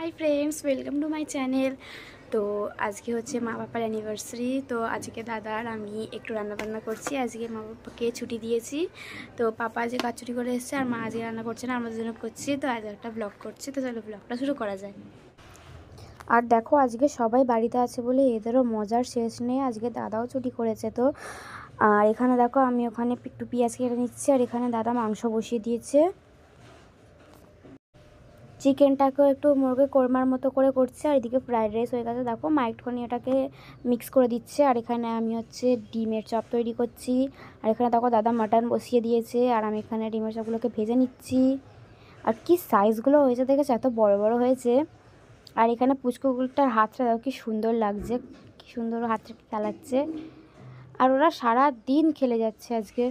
High friends welcome to my channel. तो आज के होच्छे मा बापार एनिभार्सारि। तो आज के दादा और आमी एकटू रान्ना बान्ना करछि। आज के मा बापाके छुट्टी दिएछि। तो पापा आज काज छुट्टी करे एसेছে और मा आज रान्ना करছে না, আমরা দুজন করছি। তো আজ একটা ব্লগ করছি। তো চলো ব্লগটা শুরু করা যায়। আর দেখো আজকে সবাই বাড়িতে আছে বলে এদেরও মজার শেষ নেই। আজকে দাদাও ছুটি করেছে। তো আর এখানে দেখো আমি ওখানে একটু পেঁয়াজ কেটে নিচ্ছি আর এখানে দাদা মাংস বসিয়ে দিয়েছে। চিকেনটাকেও একটু মুরগি কোরমার মতো করে করছে আর এদিকে ফ্রাইড রাইস হয়ে গেছে। দেখো মা একটুখানি এটাকে মিক্স করে দিচ্ছে আর এখানে আমি হচ্ছে ডিমের চপ তৈরি করছি। আর এখানে দেখো দাদা মাটন বসিয়ে দিয়েছে আর আমি এখানে ডিমের চপগুলোকে ভেজে নিচ্ছি। আর কি সাইজগুলো হয়েছে দেখেছো, এত বড় বড় হয়েছে। আর এখানে পুচকুগুলোটার হাতটা দেখো কি সুন্দর লাগছে, কি সুন্দর হাতটা খেলাচ্ছে। আর ওরা সারা দিন খেলে যাচ্ছে, আজকে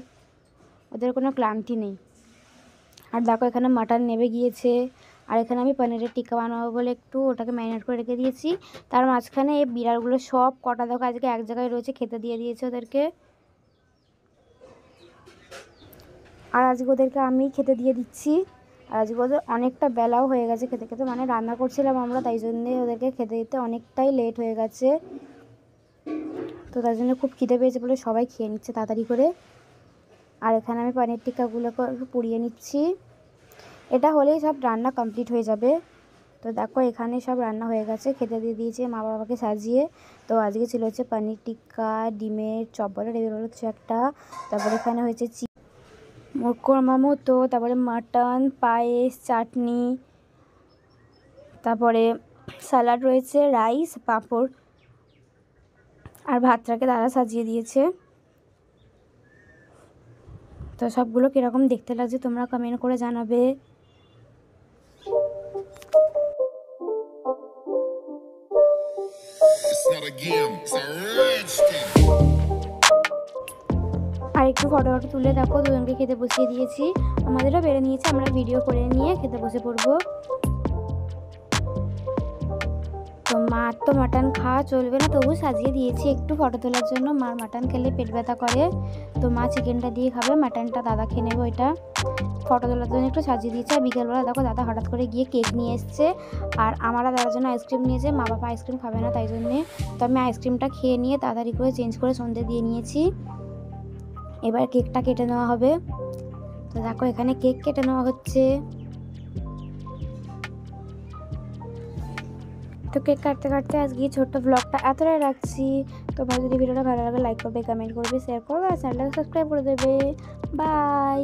ওদের কোনো ক্লান্তি নেই। আর দেখো এখানে মাটন নেমে গিয়েছে আর এখানে আমি পনিরের টিক্কা বানাবো বলে একটু ওটাকে ম্যারিনেট করে রেখে দিয়েছি। তার মাঝখানে এই বিড়ালগুলো সব কটা দেখো আজকে এক জায়গায় রয়েছে, খেতে দিয়ে দিয়েছে ওদেরকে। আর আজকে ওদেরকে আমি খেতে দিয়ে দিচ্ছি। আর আজকে ওদের অনেকটা বেলাও হয়ে গেছে খেতে খেতে, মানে রান্না করছিলাম আমরা, তাই জন্যে ওদেরকে খেতে দিতে অনেকটাই লেট হয়ে গেছে। তো তার জন্য খুব খিদে পেয়েছে বলে সবাই খেয়ে নিচ্ছে তাড়াতাড়ি করে। আর এখানে আমি পনির টিক্কাগুলোকে একটু পুড়িয়ে নিচ্ছি। এটা হলেই সব রান্না কমপ্লিট হয়ে যাবে। তো দেখো এখানে সব রান্না হয়ে গেছে, খেতে দিয়ে দিয়েছে মা বাবাকে সাজিয়ে। তো আজকে ছিল হচ্ছে পনির টিক্কা, ডিমের চপ বলে এগুলো কিছু একটা। তারপরে এখানে হয়েছে কোরমা মতো, তারপরে মাটন, পায়েস, চাটনি, তারপরে স্যালাড রয়েছে, রাইস, পাঁপড় আর ভাতটাকে দাদা সাজিয়ে দিয়েছে। তো সবগুলো কীরকম দেখতে লাগছে তোমরা কমেন্ট করে জানাবে। আর একটু ফটো তুলে দেখো দুজনকে খেতে বসিয়ে দিয়েছি। আমাদেরও বেড়ে নিয়েছে, আমরা ভিডিও করে নিয়ে খেতে বসে পড়বো। তো মার তো মাটন খাওয়া চলবে না, তবু সাজিয়ে দিয়েছি একটু ফটো তোলার জন্য। মার মাটন খেলে পেট ব্যথা করে, তো মা চিকেনটা দিয়ে খাবে, মাটনটা দাদা খেয়ে নেবে। ওইটা ফটো তোলার জন্য একটু সাজিয়ে দিয়েছে। আর বিকেলবেলা দেখো দাদা হঠাৎ করে গিয়ে কেক নিয়ে এসছে আর আমরা দাদার জন্য আইসক্রিম নিয়েছে। মা বাবা আইসক্রিম খাবে না তাই জন্যে। তো আমি আইসক্রিমটা খেয়ে নিয়ে তাড়াতাড়ি করে চেঞ্জ করে সন্ধ্যে দিয়ে নিয়েছি। এবার কেকটা কেটে নেওয়া হবে। তো দেখো এখানে কেক কেটে নেওয়া হচ্ছে। তো কেক কাটতে কাটতে আজকে ছোট্ট ব্লগটা এতটাই রাখছি। তোমার যদি ভিডিওটা ভালো লাগে লাইক করবে, কমেন্ট করবে, শেয়ার করবে আর চ্যানেলটাকে সাবস্ক্রাইব করে দেবে। বাই।